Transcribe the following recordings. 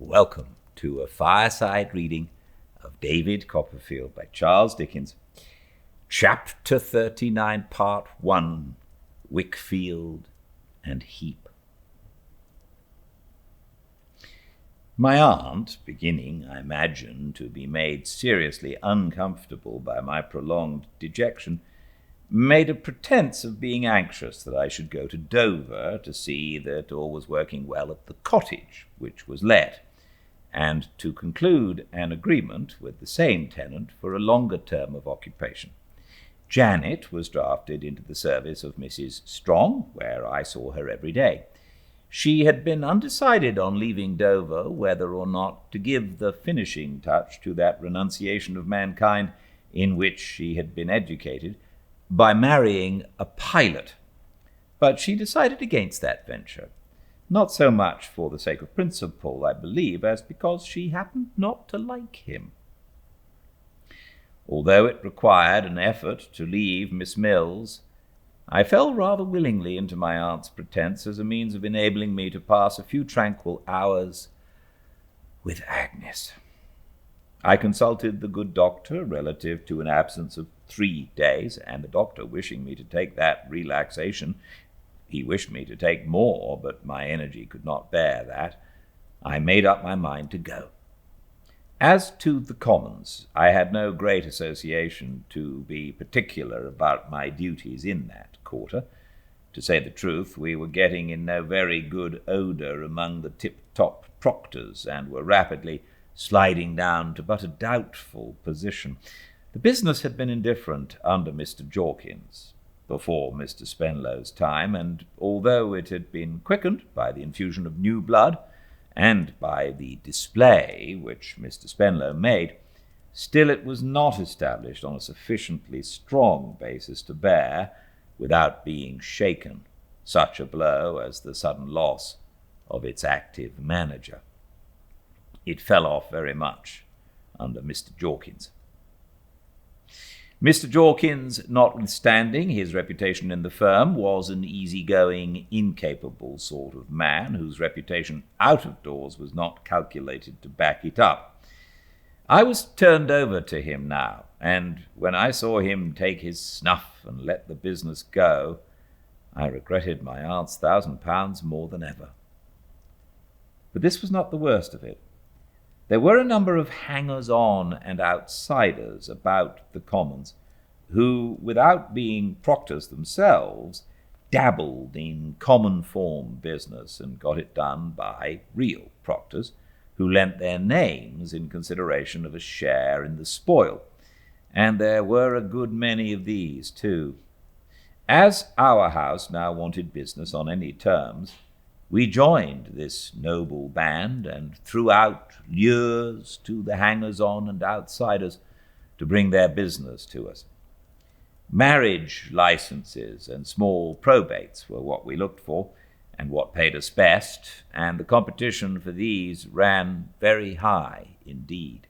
Welcome to a fireside reading of David Copperfield by Charles Dickens, Chapter 39, Part 1, Wickfield and Heap. My aunt, beginning, I imagine, to be made seriously uncomfortable by my prolonged dejection, made a pretense of being anxious that I should go to Dover to see that all was working well at the cottage, which was let, and to conclude an agreement with the same tenant for a longer term of occupation. Janet was drafted into the service of Mrs. Strong, where I saw her every day. She had been undecided on leaving Dover whether or not to give the finishing touch to that renunciation of mankind in which she had been educated by marrying a pilot. But she decided against that venture, not so much for the sake of principle, I believe, as because she happened not to like him. Although it required an effort to leave Miss Mills, I fell rather willingly into my aunt's pretense as a means of enabling me to pass a few tranquil hours with Agnes. I consulted the good doctor relative to an absence of 3 days, and the doctor wishing me to take that relaxation, he wished me to take more, but my energy could not bear that, I made up my mind to go. As to the Commons, I had no great association to be particular about my duties in that quarter. To say the truth, we were getting in no very good odour among the tip-top proctors, and were rapidly sliding down to but a doubtful position. The business had been indifferent under Mr. Jorkins, before Mr. Spenlow's time, and although it had been quickened by the infusion of new blood, and by the display which Mr. Spenlow made, still it was not established on a sufficiently strong basis to bear, without being shaken, such a blow as the sudden loss of its active manager. It fell off very much under Mr. Jorkins. Mr. Jorkins, notwithstanding his reputation in the firm, was an easy-going, incapable sort of man, whose reputation out of doors was not calculated to back it up. I was turned over to him now, and when I saw him take his snuff and let the business go, I regretted my aunt's £1,000 more than ever. But this was not the worst of it. There were a number of hangers-on and outsiders about the Commons who, without being proctors themselves, dabbled in common form business and got it done by real proctors who lent their names in consideration of a share in the spoil, and there were a good many of these too. As our house now wanted business on any terms, we joined this noble band and threw out lures to the hangers-on and outsiders to bring their business to us. Marriage licenses and small probates were what we looked for, and what paid us best, and the competition for these ran very high indeed.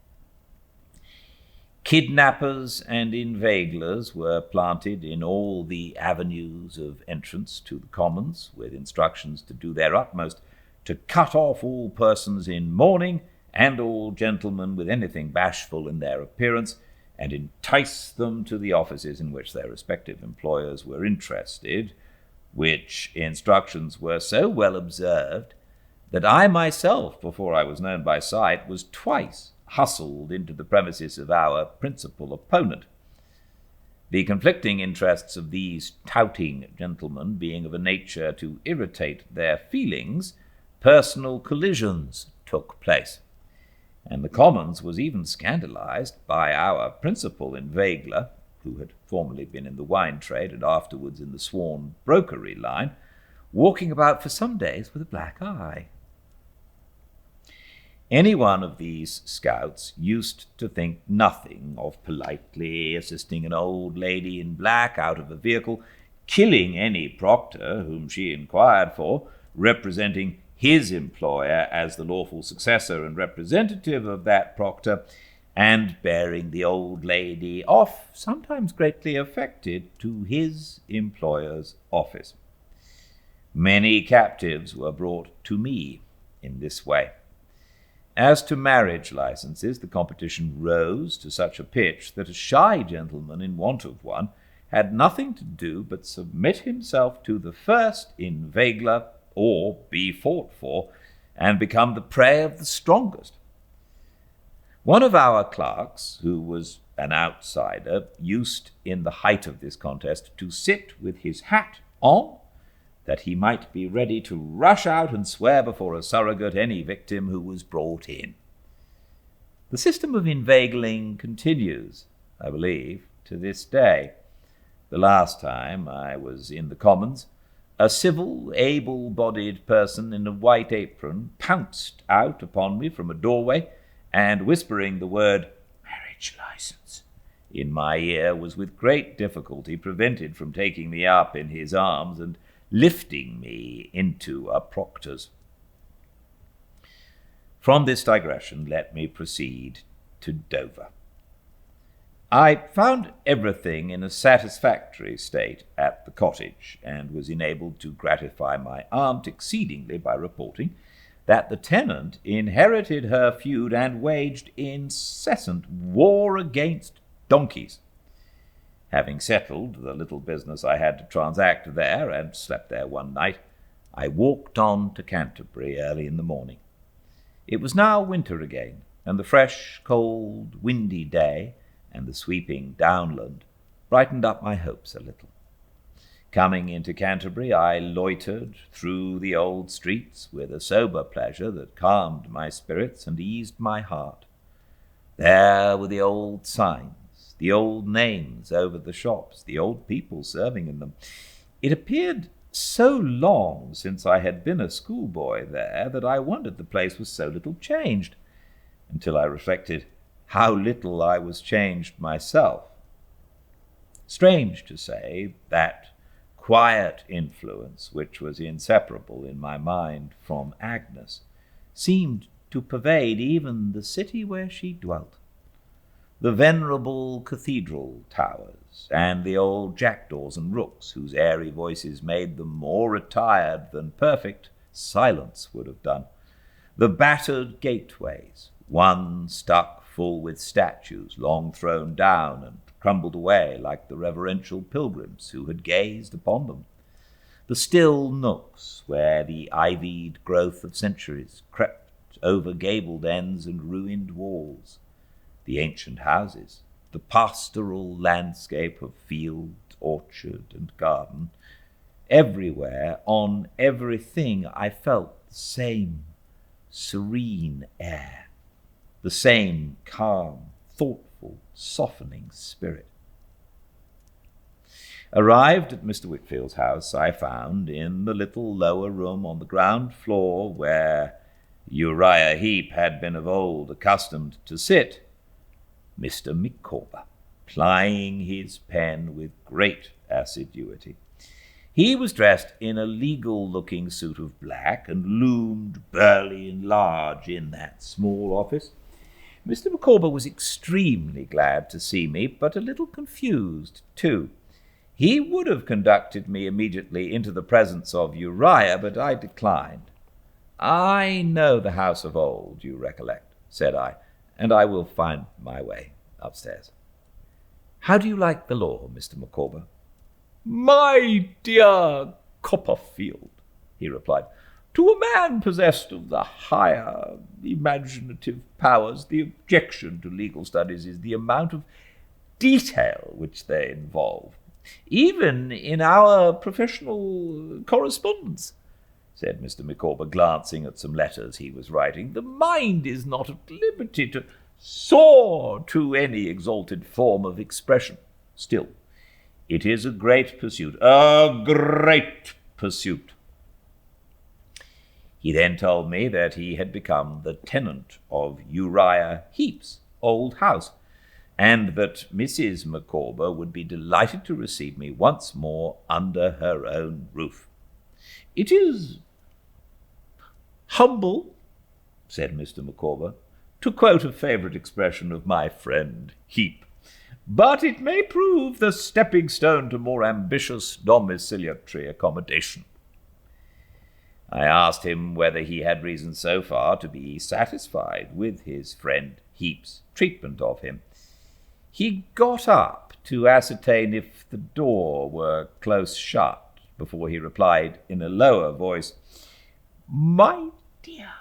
Kidnappers and inveiglers were planted in all the avenues of entrance to the Commons, with instructions to do their utmost to cut off all persons in mourning and all gentlemen with anything bashful in their appearance, and entice them to the offices in which their respective employers were interested, which instructions were so well observed that I myself, before I was known by sight, was twice hustled into the premises of our principal opponent. The conflicting interests of these touting gentlemen being of a nature to irritate their feelings, personal collisions took place, and the Commons was even scandalized by our principal inveigler, who had formerly been in the wine trade and afterwards in the sworn brokery line, walking about for some days with a black eye. Any one of these scouts used to think nothing of politely assisting an old lady in black out of a vehicle, killing any proctor whom she inquired for, representing his employer as the lawful successor and representative of that proctor, and bearing the old lady off, sometimes greatly affected, to his employer's office. Many captives were brought to me in this way. As to marriage licenses, the competition rose to such a pitch that a shy gentleman in want of one had nothing to do but submit himself to the first inveigler or be fought for, and become the prey of the strongest. One of our clerks, who was an outsider, used in the height of this contest to sit with his hat on, that he might be ready to rush out and swear before a surrogate any victim who was brought in. The system of inveigling continues, I believe, to this day. The last time I was in the Commons, a civil, able-bodied person in a white apron pounced out upon me from a doorway, and whispering the word "marriage license" in my ear, was with great difficulty prevented from taking me up in his arms and lifting me into a proctor's. From this digression, let me proceed to Dover. I found everything in a satisfactory state at the cottage, and was enabled to gratify my aunt exceedingly by reporting that the tenant inherited her feud and waged incessant war against donkeys. Having settled the little business I had to transact there, and slept there one night, I walked on to Canterbury early in the morning. It was now winter again, and the fresh, cold, windy day and the sweeping downland brightened up my hopes a little. Coming into Canterbury, I loitered through the old streets with a sober pleasure that calmed my spirits and eased my heart. There were the old signs, the old names over the shops, the old people serving in them. It appeared so long since I had been a schoolboy there that I wondered the place was so little changed, until I reflected how little I was changed myself. Strange to say, that quiet influence which was inseparable in my mind from Agnes seemed to pervade even the city where she dwelt. The venerable cathedral towers, and the old jackdaws and rooks, whose airy voices made them more retired than perfect silence would have done. The battered gateways, one stuck full with statues long thrown down and crumbled away like the reverential pilgrims who had gazed upon them. The still nooks where the ivied growth of centuries crept over gabled ends and ruined walls. The ancient houses, the pastoral landscape of field, orchard, and garden. Everywhere, on everything, I felt the same serene air, the same calm, thoughtful, softening spirit. Arrived at Mr. Whitfield's house, I found, in the little lower room on the ground floor where Uriah Heep had been of old accustomed to sit, Mr. Micawber, plying his pen with great assiduity. He was dressed in a legal-looking suit of black, and loomed burly and large in that small office. Mr. Micawber was extremely glad to see me, but a little confused too. He would have conducted me immediately into the presence of Uriah, but I declined. "I know the house of old, you recollect," said I, "and I will find my way upstairs." "How do you like the law, Mr. Micawber?" "My dear Copperfield," he replied, "to a man possessed of the higher imaginative powers, the objection to legal studies is the amount of detail which they involve. Even in our professional correspondence," said Mr. Micawber, glancing at some letters he was writing, "the mind is not at liberty to soar to any exalted form of expression. Still, it is a great pursuit, a great pursuit." He then told me that he had become the tenant of Uriah Heep's old house, and that Mrs. Micawber would be delighted to receive me once more under her own roof. "It is humble," said Mr. Micawber, "to quote a favourite expression of my friend Heep, but it may prove the stepping-stone to more ambitious domiciliary accommodation." I asked him whether he had reason so far to be satisfied with his friend Heap's treatment of him. He got up to ascertain if the door were close shut before he replied in a lower voice, "My dear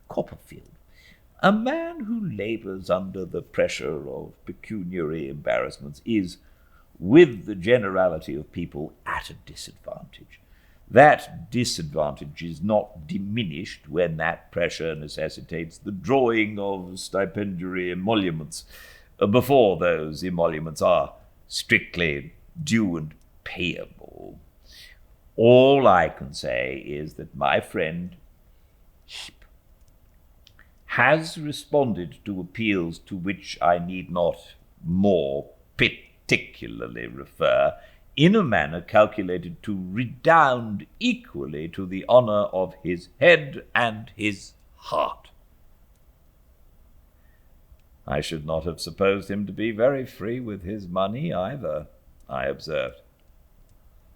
Copperfield, a man who labours under the pressure of pecuniary embarrassments is, with the generality of people, at a disadvantage. That disadvantage is not diminished when that pressure necessitates the drawing of stipendiary emoluments before those emoluments are strictly due and payable. All I can say is that my friend Heap has responded to appeals to which I need not more particularly refer, in a manner calculated to redound equally to the honour of his head and his heart." "I should not have supposed him to be very free with his money either," I observed.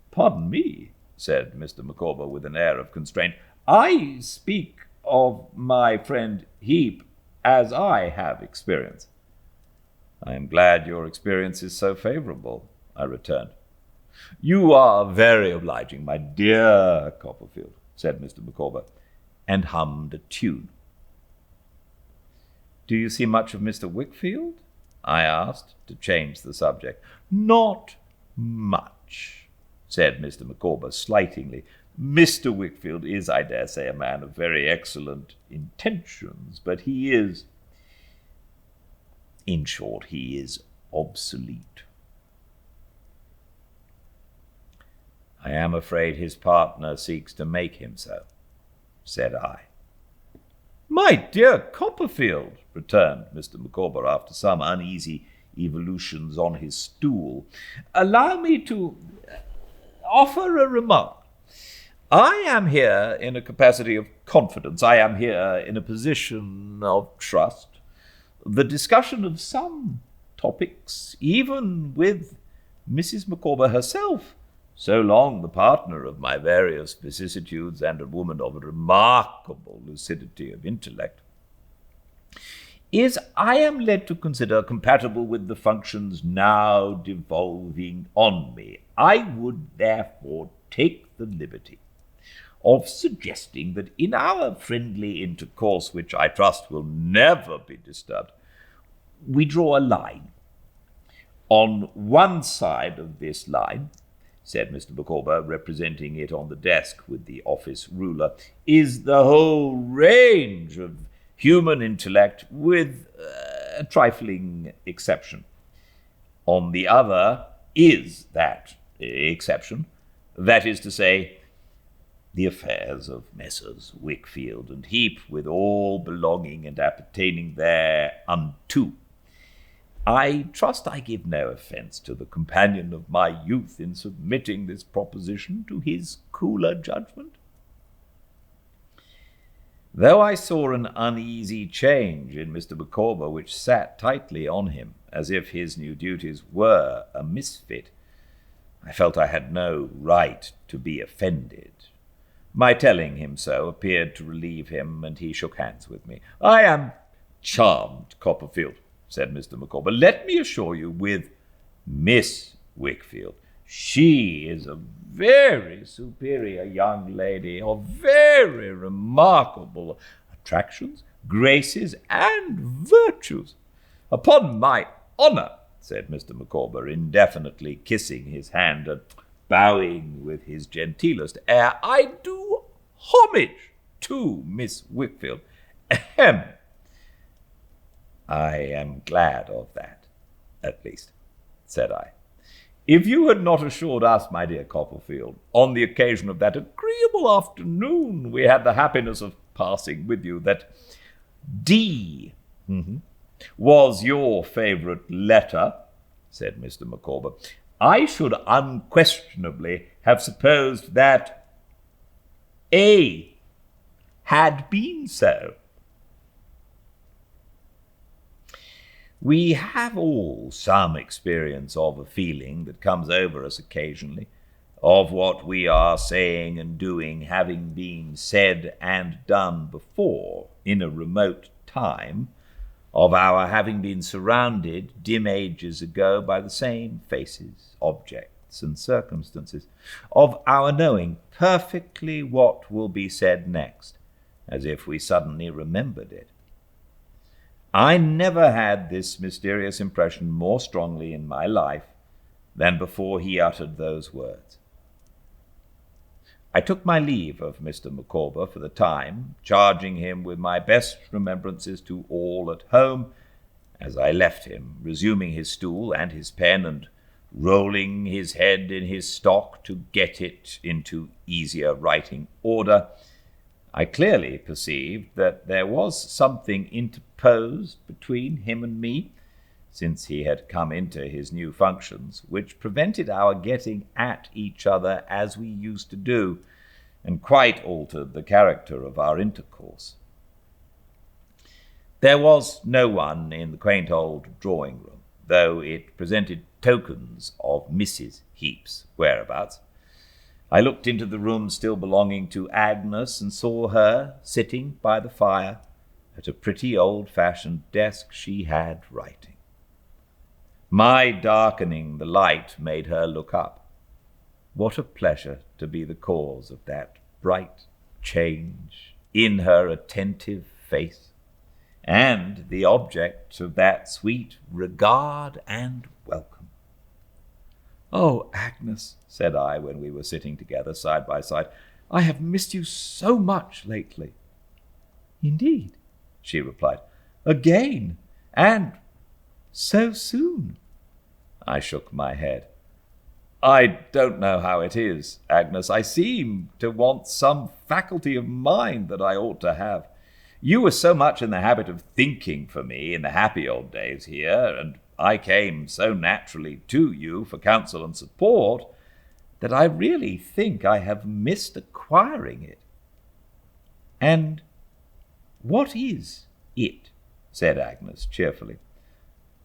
"Pardon me," said Mr. Micawber with an air of constraint. "I speak of my friend Heap as I have experience." "I am glad your experience is so favourable," I returned. "You are very obliging, my dear Copperfield," said Mr. Micawber, and hummed a tune. "Do you see much of Mr. Wickfield?" I asked, to change the subject. "Not much," said Mr. Micawber slightingly. "Mr. Wickfield is, I dare say, a man of very excellent intentions, but he is, in short, he is obsolete." "I am afraid his partner seeks to make him so," said I. "My dear Copperfield," returned Mr. Micawber after some uneasy evolutions on his stool, "allow me to offer a remark. I am here in a capacity of confidence. I am here in a position of trust. The discussion of some topics, even with Mrs. Micawber herself, so long the partner of my various vicissitudes and a woman of a remarkable lucidity of intellect, is, I am led to consider, compatible with the functions now devolving on me. I would therefore take the liberty of suggesting that in our friendly intercourse, which I trust will never be disturbed, we draw a line. On one side of this line," said Mr. Micawber, representing it on the desk with the office ruler, "is the whole range of human intellect, with a trifling exception. On the other is that exception, that is to say, the affairs of Messrs. Wickfield and Heap, with all belonging and appertaining thereunto. I trust I give no offence to the companion of my youth in submitting this proposition to his cooler judgment." Though I saw an uneasy change in Mr. Micawber which sat tightly on him, as if his new duties were a misfit, I felt I had no right to be offended. My telling him so appeared to relieve him, and he shook hands with me. "I am charmed, Copperfield," said Mr. Micawber. "Let me assure you, with Miss Wickfield, she is a very superior young lady of very remarkable attractions, graces, and virtues. Upon my honour," said Mr. Micawber, indefinitely kissing his hand and bowing with his genteelest air, "I do homage to Miss Wickfield. Ahem. "I am glad of that, at least," said I. "If you had not assured us, my dear Copperfield, on the occasion of that agreeable afternoon we had the happiness of passing with you, that D was your favourite letter," said Mr. Micawber, "I should unquestionably have supposed that A had been so." We have all some experience of a feeling that comes over us occasionally, of what we are saying and doing having been said and done before in a remote time, of our having been surrounded dim ages ago by the same faces, objects, and circumstances, of our knowing perfectly what will be said next, as if we suddenly remembered it. I never had this mysterious impression more strongly in my life than before he uttered those words. I took my leave of Mr. Micawber for the time, charging him with my best remembrances to all at home, as I left him, resuming his stool and his pen, and rolling his head in his stock to get it into easier writing order. I clearly perceived that there was something interposed between him and me, since he had come into his new functions, which prevented our getting at each other as we used to do, and quite altered the character of our intercourse. There was no one in the quaint old drawing-room, though it presented tokens of Mrs. Heep's whereabouts. I looked into the room still belonging to Agnes, and saw her sitting by the fire at a pretty old-fashioned desk she had writing. My darkening the light made her look up. What a pleasure to be the cause of that bright change in her attentive face, and the object of that sweet regard and welcome. "Oh, Agnes," said I, when we were sitting together side by side, "I have missed you so much lately." "Indeed," she replied, "again, and so soon." I shook my head. "I don't know how it is, Agnes. I seem to want some faculty of mind that I ought to have. You were so much in the habit of thinking for me in the happy old days here, and I came so naturally to you for counsel and support, that I really think I have missed acquiring it." "And what is it?" said Agnes cheerfully.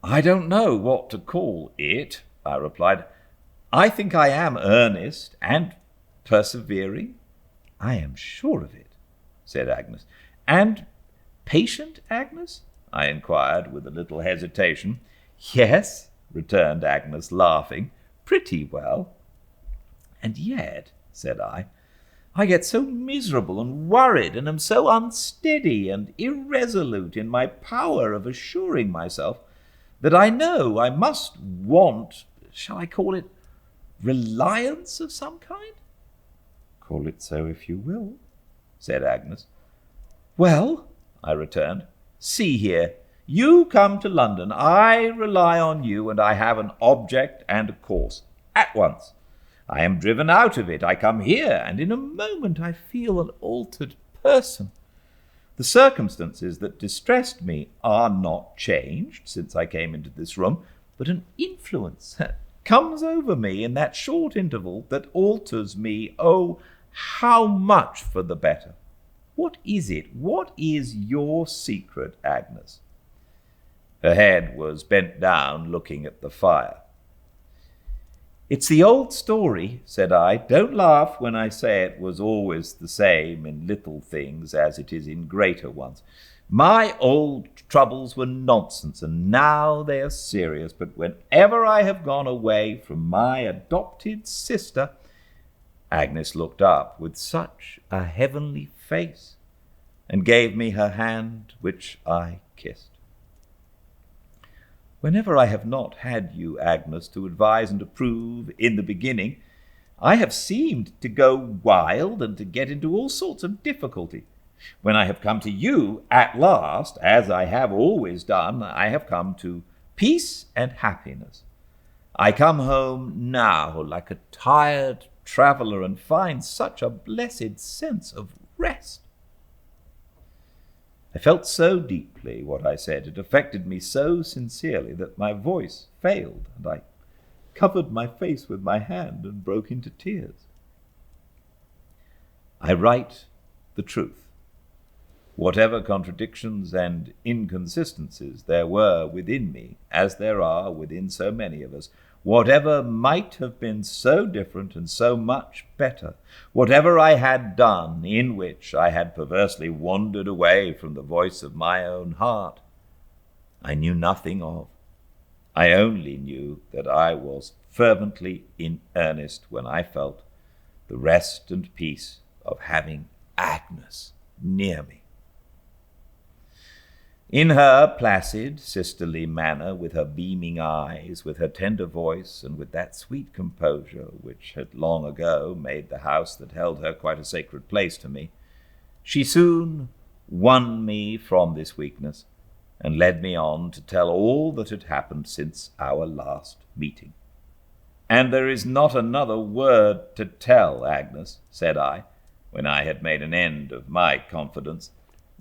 "I don't know what to call it," I replied. "I think I am earnest and persevering." "I am sure of it," said Agnes. "And patient, Agnes?" I inquired with a little hesitation. "Yes," returned Agnes, laughing, "pretty well." "And yet," said I get so miserable and worried, and am so unsteady and irresolute in my power of assuring myself that I know I must want, shall I call it, reliance of some kind?" "Call it so if you will," said Agnes. "Well," I returned, "see here. You come to London, I rely on you, and I have an object and a course. At once. I am driven out of it. I come here, and in a moment I feel an altered person. The circumstances that distressed me are not changed since I came into this room, but an influence comes over me in that short interval that alters me, oh, how much for the better. What is it? What is your secret, Agnes?" Her head was bent down, looking at the fire. "It's the old story," said I. "Don't laugh when I say it was always the same in little things as it is in greater ones. My old troubles were nonsense, and now they are serious. But whenever I have gone away from my adopted sister—" Agnes looked up with such a heavenly face, and gave me her hand, which I kissed. "Whenever I have not had you, Agnes, to advise and approve in the beginning, I have seemed to go wild and to get into all sorts of difficulty. When I have come to you at last, as I have always done, I have come to peace and happiness. I come home now like a tired traveller, and find such a blessed sense of rest." I felt so deeply what I said, it affected me so sincerely, that my voice failed, and I covered my face with my hand and broke into tears. I write the truth. Whatever contradictions and inconsistencies there were within me, as there are within so many of us, whatever might have been so different and so much better, whatever I had done in which I had perversely wandered away from the voice of my own heart, I knew nothing of. I only knew that I was fervently in earnest when I felt the rest and peace of having Agnes near me. In her placid, sisterly manner, with her beaming eyes, with her tender voice, and with that sweet composure which had long ago made the house that held her quite a sacred place to me, she soon won me from this weakness, and led me on to tell all that had happened since our last meeting. "And there is not another word to tell, Agnes," said I, when I had made an end of my confidence.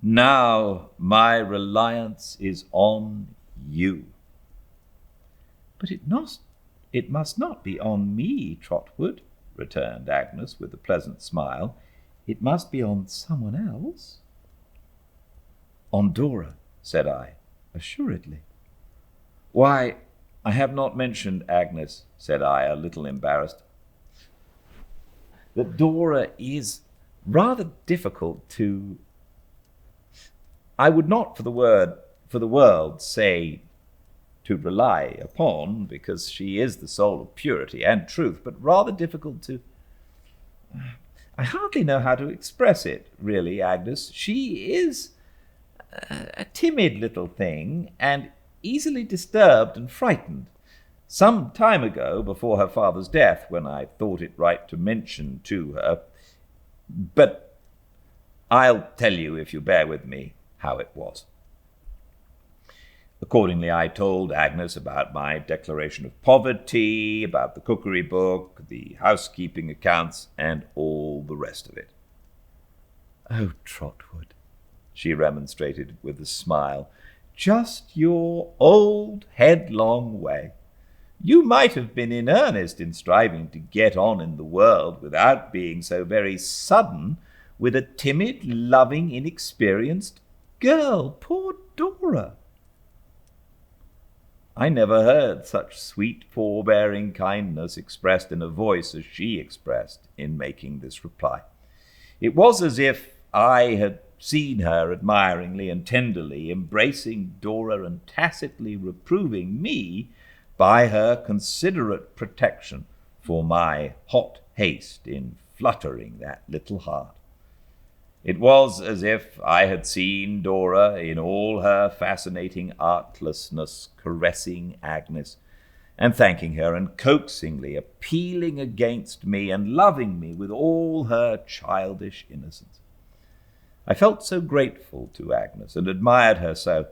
"Now my reliance is on you." "But it must not be on me, Trotwood," returned Agnes with a pleasant smile. "It must be on someone else." "On Dora," said I, "assuredly." "Why, I have not mentioned, Agnes," said I, a little embarrassed, "that Dora is rather difficult to... I would not for the world say to rely upon, because she is the soul of purity and truth, but rather difficult to... I hardly know how to express it, really, Agnes. She is a timid little thing, and easily disturbed and frightened. Some time ago, before her father's death, when I thought it right to mention to her... But I'll tell you, if you bear with me, how it was. Accordingly, I told Agnes about my declaration of poverty, about the cookery book, the housekeeping accounts, and all the rest of it. "Oh, Trotwood," she remonstrated with a smile, "just your old headlong way. You might have been in earnest in striving to get on in the world without being so very sudden with a timid, loving, inexperienced girl. Poor Dora!" I never heard such sweet, forbearing kindness expressed in a voice as she expressed in making this reply. It was as if I had seen her admiringly and tenderly embracing Dora and tacitly reproving me by her considerate protection for my hot haste in fluttering that little heart. It was as if I had seen Dora in all her fascinating artlessness caressing Agnes and thanking her, and coaxingly appealing against me and loving me with all her childish innocence. I felt so grateful to Agnes and admired her so.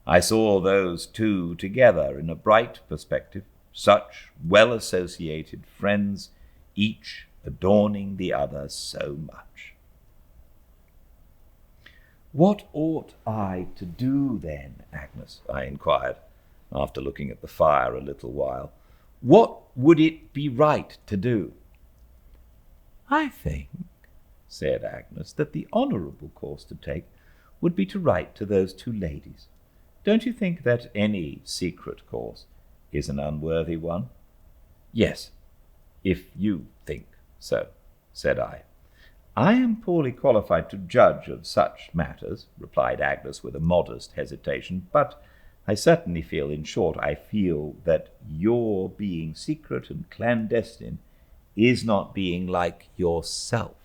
I saw those two together in a bright perspective, such well-associated friends, each adorning the other so much. "What ought I to do then, Agnes?" I inquired, after looking at the fire a little while. "What would it be right to do?" "I think," said Agnes, "that the honourable course to take would be to write to those two ladies. Don't you think that any secret course is an unworthy one?" "Yes, if you think so," said I. "I am poorly qualified to judge of such matters," replied Agnes with a modest hesitation, "but I certainly feel, in short, I feel that your being secret and clandestine is not being like yourself."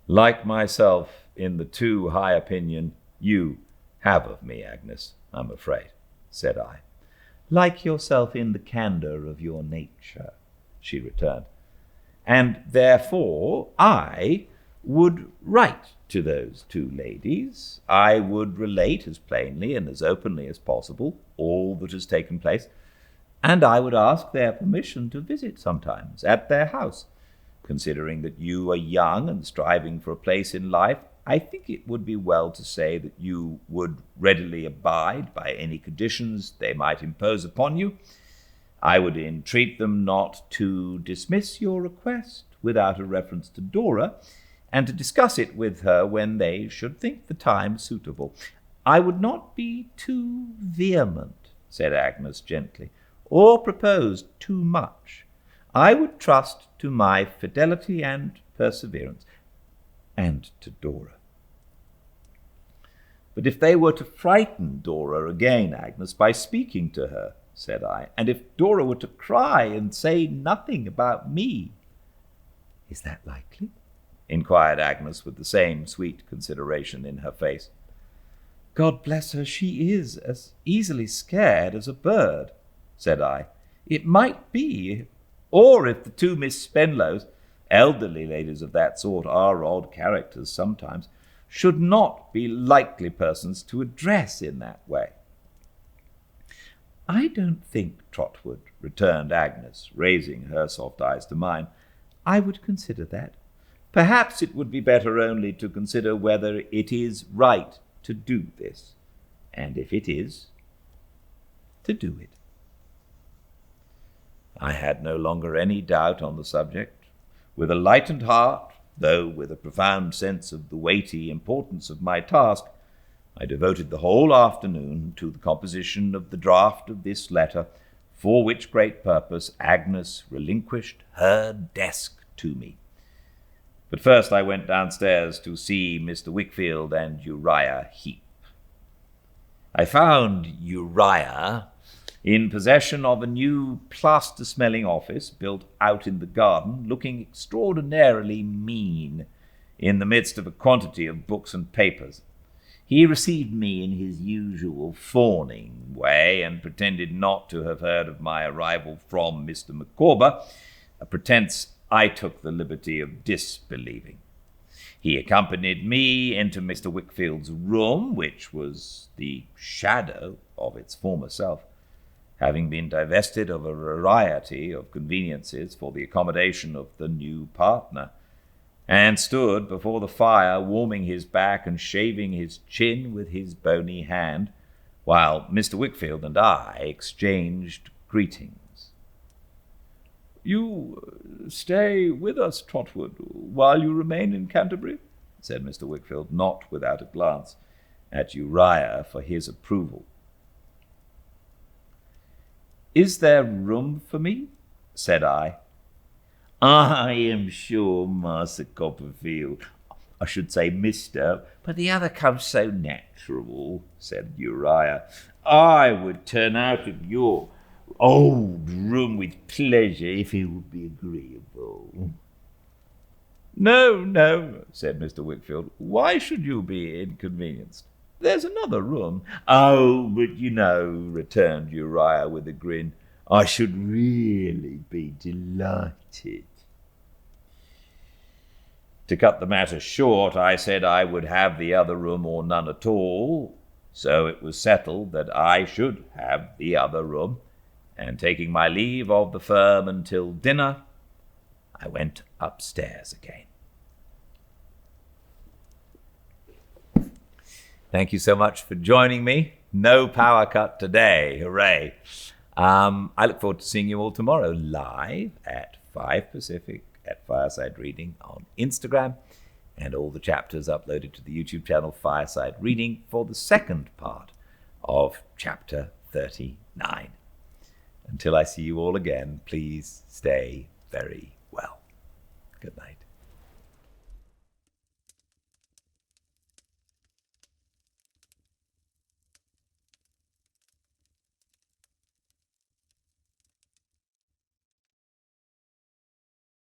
"Like myself in the too high opinion you have of me, Agnes, I'm afraid," said I. "Like yourself in the candour of your nature," she returned. "And therefore I would write to those two ladies. I would relate as plainly and as openly as possible all that has taken place, and I would ask their permission to visit sometimes at their house. Considering that you are young and striving for a place in life, I think it would be well to say that you would readily abide by any conditions they might impose upon you. I would entreat them not to dismiss your request without a reference to Dora, and to discuss it with her when they should think the time suitable. I would not be too vehement," said Agnes gently, or proposed too much, I would trust to my fidelity and perseverance, and to Dora. But if they were to frighten Dora again, Agnes, by speaking to her, said I, and if Dora were to cry and say nothing about me, is that likely? Inquired Agnes with the same sweet consideration in her face. God bless her, she is as easily scared as a bird, said I. It might be, or if the two Miss Spenlows, elderly ladies of that sort are odd characters sometimes, should not be likely persons to address in that way. I don't think, Trotwood, returned Agnes, raising her soft eyes to mine, I would consider that. Perhaps it would be better only to consider whether it is right to do this, and if it is, to do it. I had no longer any doubt on the subject. With a lightened heart, though with a profound sense of the weighty importance of my task, I devoted the whole afternoon to the composition of the draft of this letter, for which great purpose Agnes relinquished her desk to me. But first I went downstairs to see Mr. Wickfield and Uriah Heep. I found Uriah in possession of a new plaster-smelling office built out in the garden, looking extraordinarily mean in the midst of a quantity of books and papers. He received me in his usual fawning way and pretended not to have heard of my arrival from Mr. Micawber, a pretence I took the liberty of disbelieving. He accompanied me into Mr. Wickfield's room, which was the shadow of its former self, having been divested of a variety of conveniences for the accommodation of the new partner, and stood before the fire warming his back and shaving his chin with his bony hand, while Mr. Wickfield and I exchanged greetings. "You stay with us, Trotwood, while you remain in Canterbury?" said Mr. Wickfield, not without a glance at Uriah for his approval. "Is there room for me?" said I. "I am sure, Master Copperfield, I should say Mr., but the other comes so natural," said Uriah. "I would turn out of your old room with pleasure if it would be agreeable." "No, no," said Mr. Wickfield. "Why should you be inconvenienced? There's another room." "Oh, but you know," returned Uriah with a grin, "I should really be delighted." To cut the matter short, I said I would have the other room or none at all, so it was settled that I should have the other room, and taking my leave of the firm until dinner, I went upstairs again. Thank you so much for joining me. No power cut today. Hooray. I look forward to seeing you all tomorrow live at 5 Pacific at Fireside Reading on Instagram, and all the chapters uploaded to the YouTube channel Fireside Reading for the second part of chapter 39. Until I see you all again, please stay very